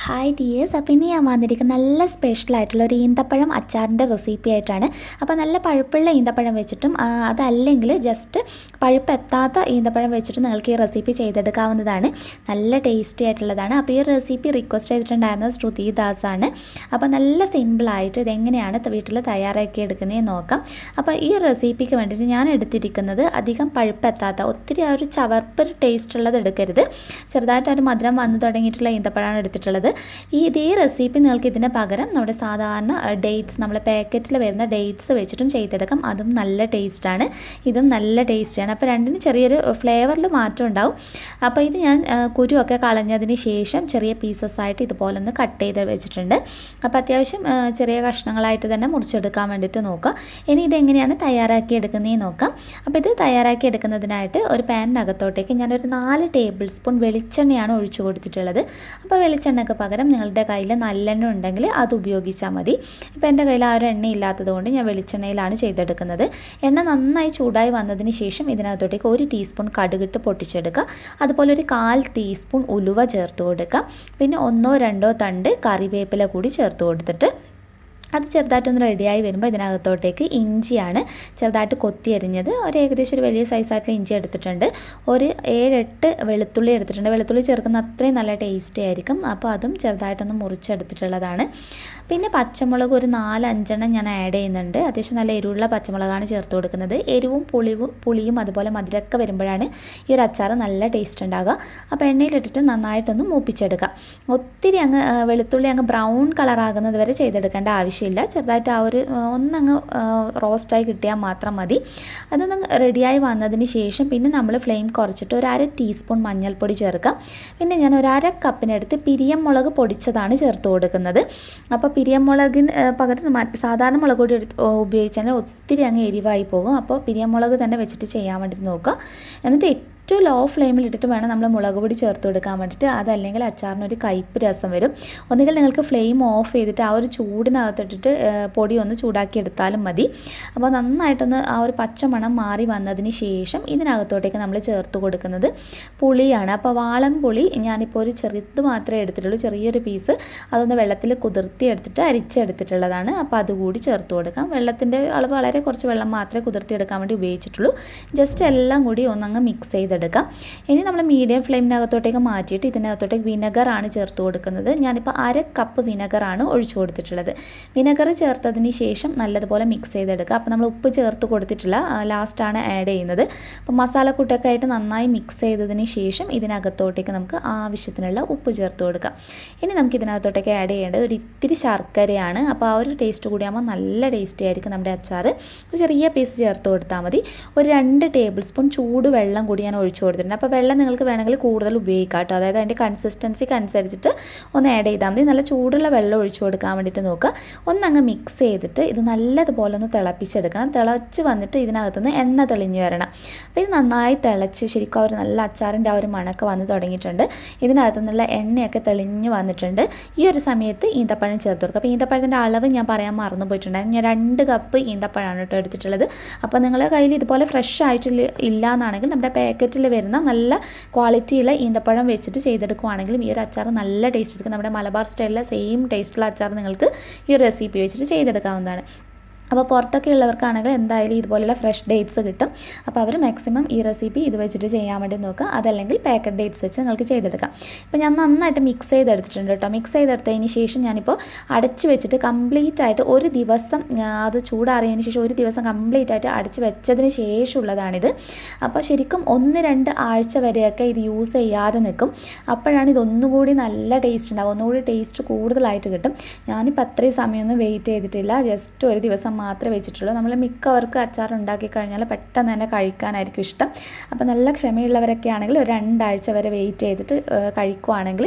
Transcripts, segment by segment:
Hi dears, അപ്പോൾ ഇനി ഞാൻ വന്നിരിക്കുന്ന നല്ല സ്പെഷ്യലായിട്ടുള്ള ഒരു ഈന്തപ്പഴം അച്ചാറിൻ്റെ റെസിപ്പി ആയിട്ടാണ്. അപ്പോൾ നല്ല പഴുപ്പുള്ള ഈന്തപ്പഴം വെച്ചിട്ടും അതല്ലെങ്കിൽ ജസ്റ്റ് പഴുപ്പെത്താത്ത ഈന്തപ്പഴം വെച്ചിട്ടും നിങ്ങൾക്ക് ഈ റെസിപ്പി ചെയ്തെടുക്കാവുന്നതാണ്. നല്ല ടേസ്റ്റി ആയിട്ടുള്ളതാണ്. അപ്പോൾ ഈ റെസിപ്പി റിക്വസ്റ്റ് ചെയ്തിട്ടുണ്ടായിരുന്നത് ശ്രുതി ദാസാണ്. അപ്പോൾ നല്ല സിമ്പിളായിട്ട് ഇതെങ്ങനെയാണ് വീട്ടിൽ തയ്യാറാക്കി എടുക്കുന്നതെന്ന് നോക്കാം. അപ്പോൾ ഈ റെസിപ്പിക്ക് വേണ്ടിയിട്ട് ഞാൻ എടുത്തിരിക്കുന്നത് അധികം പഴുപ്പെത്താത്ത, ഒത്തിരി ആ ഒരു ചവർപ്പ് ടേസ്റ്റ് ഉള്ളത് എടുക്കരുത്, ചെറുതായിട്ട് ഒരു മധുരം വന്ന് തുടങ്ങിയിട്ടുള്ള ഈന്തപ്പഴമാണ് എടുത്തിട്ടുള്ളത്. ഇതേ റെസിപ്പി നിങ്ങൾക്ക് ഇതിന് പകരം നമ്മുടെ സാധാരണ ഡേറ്റ്സ്, നമ്മൾ പാക്കറ്റിൽ വരുന്ന ഡേറ്റ്സ് വെച്ചിട്ടും ചെയ്തെടുക്കാം. അതും നല്ല ടേസ്റ്റാണ്, ഇതും നല്ല ടേസ്റ്റാണ്. അപ്പോൾ രണ്ടിനും ചെറിയൊരു ഫ്ലേവറിൽ മാറ്റം ഉണ്ടാവും. അപ്പോൾ ഇത് ഞാൻ കുരുവൊക്കെ കളഞ്ഞതിന് ശേഷം ചെറിയ പീസസ് ആയിട്ട് ഇതുപോലെ ഒന്ന് കട്ട് ചെയ്ത് വെച്ചിട്ടുണ്ട്. അപ്പോൾ അത്യാവശ്യം ചെറിയ കഷ്ണങ്ങളായിട്ട് തന്നെ മുറിച്ചെടുക്കാൻ വേണ്ടിയിട്ട് നോക്കുക. ഇനി ഇതെങ്ങനെയാണ് തയ്യാറാക്കി എടുക്കുന്നതെന്ന് നോക്കാം. അപ്പോൾ ഇത് തയ്യാറാക്കി എടുക്കുന്നതിനായിട്ട് ഒരു പാനിനകത്തോട്ടേക്ക് ഞാനൊരു 4 ടേബിൾ സ്പൂൺ വെളിച്ചെണ്ണയാണ് ഒഴിച്ചു കൊടുത്തിട്ടുള്ളത്. അപ്പോൾ വെളിച്ചെണ്ണയ്ക്ക് പകരം നിങ്ങളുടെ കയ്യിൽ നല്ലെണ്ണ ഉണ്ടെങ്കിൽ അത് ഉപയോഗിച്ചാൽ മതി. ഇപ്പോൾ എൻ്റെ കയ്യിൽ ആ ഒരു എണ്ണ ഇല്ലാത്തത് കൊണ്ട് ഞാൻ വെളിച്ചെണ്ണയിലാണ് ചെയ്തെടുക്കുന്നത്. എണ്ണ നന്നായി ചൂടായി വന്നതിന് ശേഷം ഇതിനകത്തോട്ടേക്ക് 1 ടീസ്പൂൺ കടുകിട്ട് പൊട്ടിച്ചെടുക്കുക. അതുപോലെ ഒരു 1/4 ടീസ്പൂൺ ഉലുവ ചേർത്ത് കൊടുക്കുക. പിന്നെ 1-2 തണ്ട് കറിവേപ്പില കൂടി ചേർത്ത് കൊടുത്തിട്ട് അത് ചെറുതായിട്ടൊന്ന് റെഡിയായി വരുമ്പോൾ ഇതിനകത്തോട്ടേക്ക് ഇഞ്ചിയാണ് ചെറുതായിട്ട് കൊത്തി അരിഞ്ഞത്, ഏകദേശം ഒരു വലിയ സൈസായിട്ടുള്ള ഇഞ്ചി എടുത്തിട്ടുണ്ട്. ഒരു 7-8 വെളുത്തുള്ളി എടുത്തിട്ടുണ്ട്. വെളുത്തുള്ളി ചേർക്കുന്ന അത്രയും നല്ല ടേസ്റ്റി ആയിരിക്കും. അപ്പോൾ അതും ചെറുതായിട്ടൊന്ന് മുറിച്ചെടുത്തിട്ടുള്ളതാണ്. പിന്നെ പച്ചമുളക് ഒരു 4-5 ഞാൻ ആഡ് ചെയ്യുന്നുണ്ട്. അത്യാവശ്യം നല്ല എരിവുള്ള പച്ചമുളകാണ് ചേർത്ത് കൊടുക്കുന്നത്. എരിവും പുളിയും അതുപോലെ മധുരമൊക്കെ വരുമ്പോഴാണ് ഈ ഒരു അച്ചാർ നല്ല ടേസ്റ്റ് ഉണ്ടാകുക. അപ്പോൾ എണ്ണയിലിട്ടിട്ട് നന്നായിട്ടൊന്ന് മൂപ്പിച്ചെടുക്കുക. ഒത്തിരി അങ്ങ് വെളുത്തുള്ളി അങ്ങ് ബ്രൗൺ കളറാകുന്നത് വരെ ചെയ്തെടുക്കേണ്ട ആവശ്യമില്ല. ചെറുതായിട്ട് ആ ഒരു ഒന്നങ്ങ് റോസ്റ്റായി കിട്ടിയാൽ മാത്രം മതി. അതൊന്ന് റെഡിയായി വന്നതിന് ശേഷം പിന്നെ നമ്മൾ ഫ്ലെയിം കുറച്ചിട്ട് ഒരു 1/2 ടീസ്പൂൺ മഞ്ഞൾപ്പൊടി ചേർക്കാം. പിന്നെ ഞാൻ ഒരു 1/2 കപ്പിനടുത്ത് പിരിയമുളക് പൊടിച്ചതാണ് ചേർത്ത് കൊടുക്കുന്നത്. അപ്പോൾ പിരിയമുളകിന് പകരം സാധാരണ മുളക് പൊടി ഉപയോഗിച്ചാൽ ഒത്തിരി അങ്ങ് എരിവായി പോകും. അപ്പോൾ പിരിയമുളക് തന്നെ വെച്ചിട്ട് ചെയ്യാൻ വേണ്ടിയിട്ട് നോക്കുക. എന്നിട്ട് ഏറ്റവും ലോ ഫ്ലെയിമിൽ ഇട്ടിട്ട് വേണം നമ്മൾ മുളക് പൊടി ചേർത്ത് കൊടുക്കാൻ വേണ്ടിയിട്ട്. അതല്ലെങ്കിൽ അച്ചാറിനൊരു കയ്പ്പ് രസം വരും. ഒന്നുകിൽ നിങ്ങൾക്ക് ഫ്ലെയിം ഓഫ് ചെയ്തിട്ട് ആ ഒരു ചൂടിനകത്തിട്ടിട്ട് പൊടി ഒന്ന് ചൂടാക്കി എടുത്താലും മതി. അപ്പോൾ നന്നായിട്ടൊന്ന് ആ ഒരു പച്ചമണം മാറി വന്നതിന് ശേഷം ഇതിനകത്തോട്ടേക്ക് നമ്മൾ ചേർത്ത് കൊടുക്കുന്നത് പുളിയാണ്. അപ്പോൾ വാളം പുളി ഞാനിപ്പോൾ ഒരു ചെറുത് മാത്രമേ എടുത്തിട്ടുള്ളൂ, ചെറിയൊരു പീസ്. അതൊന്ന് വെള്ളത്തിൽ കുതിർത്തി എടുത്തിട്ട് അരിച്ചെടുത്തിട്ടുള്ളതാണ്. അപ്പോൾ അതുകൂടി ചേർത്ത് കൊടുക്കാം. വെള്ളത്തിൻ്റെ അളവ് വളരെ കുറച്ച് വെള്ളം മാത്രമേ കുതിർത്തി എടുക്കാൻ വേണ്ടി ഉപയോഗിച്ചിട്ടുള്ളൂ. ജസ്റ്റ് എല്ലാം കൂടി ഒന്നങ്ങ് മിക്സ് ചെയ്തെടുക്കാം. ഇനി നമ്മൾ മീഡിയം ഫ്ലെയിമിനകത്തോട്ടേക്ക് മാറ്റിയിട്ട് ഇതിനകത്തോട്ടേക്ക് വിനെഗറാണ് ചേർത്ത് കൊടുക്കുന്നത്. ഞാനിപ്പോൾ 1/2 കപ്പ് വിനെഗറാണ് ഒഴിച്ചു കൊടുത്തിട്ടുള്ളത്. വിനെഗർ ചേർത്തതിന് ശേഷം നല്ലതുപോലെ മിക്സ് ചെയ്തെടുക്കുക. അപ്പോൾ നമ്മൾ ഉപ്പ് ചേർത്ത് കൊടുത്തിട്ടില്ല, ലാസ്റ്റാണ് ആഡ് ചെയ്യുന്നത്. അപ്പോൾ മസാലക്കൂട്ടൊക്കെ ആയിട്ട് നന്നായി മിക്സ് ചെയ്തതിന് ശേഷം ഇതിനകത്തോട്ടേക്ക് നമുക്ക് ആവശ്യത്തിനുള്ള ഉപ്പ് ചേർത്ത് കൊടുക്കാം. ഇനി നമുക്ക് ഇതിനകത്തോട്ടേക്ക് ആഡ് ചെയ്യേണ്ടത് ഒരു ഇത്തിരി ശർക്കരയാണ്. അപ്പോൾ ആ ഒരു ടേസ്റ്റ് കൂടിയാകുമ്പോൾ നല്ല ടേസ്റ്റി ആയിരിക്കും നമ്മുടെ അച്ചാർ. ഒരു ചെറിയ പീസ് ചേർത്ത് കൊടുത്താൽ മതി. ഒരു 2 ടേബിൾ സ്പൂൺ ചൂട് വെള്ളം കൂടി ഞാൻ ഒഴിച്ചു കൊടുത്തിട്ടുണ്ട്. അപ്പോൾ വെള്ളം നിങ്ങൾക്ക് വേണമെങ്കിൽ കൂടുതൽ ഉപയോഗിക്കാം കേട്ടോ. അതായത് അതിൻ്റെ കൺസിസ്റ്റൻസിക്ക് അനുസരിച്ചിട്ട് ഒന്ന് ആഡ് ചെയ്താൽ മതി. നല്ല ചൂടുള്ള വെള്ളം ഒഴിച്ചു കൊടുക്കാൻ വേണ്ടിയിട്ട് നോക്കുക. ഒന്നങ്ങ് മിക്സ് ചെയ്തിട്ട് ഇത് നല്ലതുപോലെ ഒന്ന് തിളപ്പിച്ചെടുക്കണം. തിളച്ച് വന്നിട്ട് ഇതിനകത്തുനിന്ന് എണ്ണ തെളിഞ്ഞ് വരണം. അപ്പോൾ ഇത് നന്നായി തിളച്ച് ശരിക്കും ഒരു നല്ല അച്ചാറിൻ്റെ ആ ഒരു മണമൊക്കെ വന്ന് തുടങ്ങിയിട്ടുണ്ട്. ഇതിനകത്തു നിന്നുള്ള എണ്ണയൊക്കെ തെളിഞ്ഞ് വന്നിട്ടുണ്ട്. ഈ ഒരു സമയത്ത് ഈന്തപ്പഴം ചേർത്ത് കൊടുക്കുക. അപ്പോൾ ഈന്തപ്പഴത്തിൻ്റെ അളവ് ഞാൻ പറയാൻ മറന്നു പോയിട്ടുണ്ടായിരുന്നു. ഞാൻ 2 കപ്പ് ഈന്തപ്പഴമാണ് കേട്ടോ എടുത്തിട്ടുള്ളത്. അപ്പോൾ നിങ്ങളുടെ കയ്യിൽ ഇതുപോലെ ഫ്രഷ് ആയിട്ട് ഇല്ല എന്നാണെങ്കിൽ നമ്മുടെ പാക്കറ്റിൽ വരുന്ന നല്ല ക്വാളിറ്റിയുള്ള ഈന്തപ്പഴം വെച്ചിട്ട് ചെയ്തെടുക്കുകയാണെങ്കിലും ഈ ഒരു അച്ചാർ നല്ല ടേസ്റ്റ് എടുക്കും. നമ്മുടെ മലബാർ സ്റ്റൈലിലെ സെയിം ടേസ്റ്റുള്ള അച്ചാർ നിങ്ങൾക്ക് ഈ ഒരു റെസിപ്പി വെച്ചിട്ട് ചെയ്തെടുക്കാവുന്നതാണ്. അപ്പോൾ പുറത്തൊക്കെ ഉള്ളവർക്കാണെങ്കിൽ എന്തായാലും ഇതുപോലെയുള്ള ഫ്രഷ് ഡേറ്റ്സ് കിട്ടും. അപ്പോൾ അവർ മാക്സിമം ഈ റെസിപ്പി ഇത് വെച്ചിട്ട് ചെയ്യാൻ വേണ്ടി നോക്കുക. അതല്ലെങ്കിൽ പാക്കറ്റ് ഡേറ്റ്സ് വെച്ച് നിങ്ങൾക്ക് ചെയ്തെടുക്കാം. ഇപ്പോൾ ഞാൻ നന്നായിട്ട് മിക്സ് ചെയ്തെടുത്തിട്ടുണ്ട് കേട്ടോ. മിക്സ് ചെയ്തെടുത്തതിന് ശേഷം ഞാനിപ്പോൾ അടച്ച് വെച്ചിട്ട് കംപ്ലീറ്റ് ആയിട്ട് ഒരു ദിവസം, അത് ചൂടാറിയതിന് ശേഷം ഒരു ദിവസം കംപ്ലീറ്റ് ആയിട്ട് അടച്ച് വെച്ചതിന് ശേഷമുള്ളതാണിത്. അപ്പോൾ ശരിക്കും 1-2 ആഴ്ച വരെയൊക്കെ ഇത് യൂസ് ചെയ്യാതെ നിൽക്കും. അപ്പോഴാണ് ഇതൊന്നുകൂടി നല്ല ടേസ്റ്റ് ഉണ്ടാവും, ഒന്നുകൂടി ടേസ്റ്റ് കൂടുതലായിട്ട് കിട്ടും. ഞാനിപ്പോൾ അത്രയും സമയമൊന്നും വെയിറ്റ് ചെയ്തിട്ടില്ല, ജസ്റ്റ് ഒരു ദിവസം മാത്രമേ വെച്ചിട്ടുള്ളൂ. നമ്മൾ മിക്കവർക്ക് അച്ചാർ ഉണ്ടാക്കി കഴിഞ്ഞാൽ പെട്ടെന്ന് തന്നെ കഴിക്കാനായിരിക്കും ഇഷ്ടം. അപ്പോൾ നല്ല ക്ഷമയുള്ളവരൊക്കെ ആണെങ്കിൽ ഒരു 2 ആഴ്ച വരെ വെയിറ്റ് ചെയ്തിട്ട് കഴിക്കുവാണെങ്കിൽ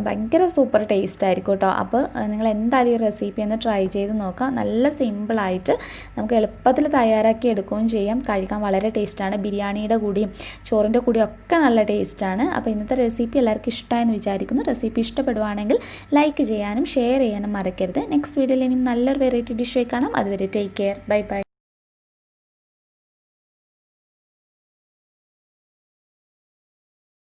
ഭയങ്കര സൂപ്പർ ടേസ്റ്റ് ആയിരിക്കും കേട്ടോ. അപ്പോൾ നിങ്ങൾ എന്തായാലും ഈ റെസിപ്പി ഒന്ന് ട്രൈ ചെയ്ത് നോക്കാം. നല്ല സിമ്പിളായിട്ട് നമുക്ക് എളുപ്പത്തിൽ തയ്യാറാക്കി എടുക്കുകയും ചെയ്യാം. കഴിക്കാൻ വളരെ ടേസ്റ്റാണ്. ബിരിയാണിയുടെ കൂടിയും ചോറിൻ്റെ കൂടിയും ഒക്കെ നല്ല ടേസ്റ്റാണ്. അപ്പോൾ ഇന്നത്തെ റെസിപ്പി എല്ലാവർക്കും ഇഷ്ടമായെന്ന് വിചാരിക്കുന്നു. റെസിപ്പി ഇഷ്ടപ്പെടുവാണെങ്കിൽ ലൈക്ക് ചെയ്യാനും ഷെയർ ചെയ്യാനും മറക്കരുത്. നെക്സ്റ്റ് വീഡിയോയിൽ ഇനിയും നല്ലൊരു വെറൈറ്റി ഡിഷ് കാണാം. അതുവരെ ടേക്ക് കെയർ, ബൈ ബൈ.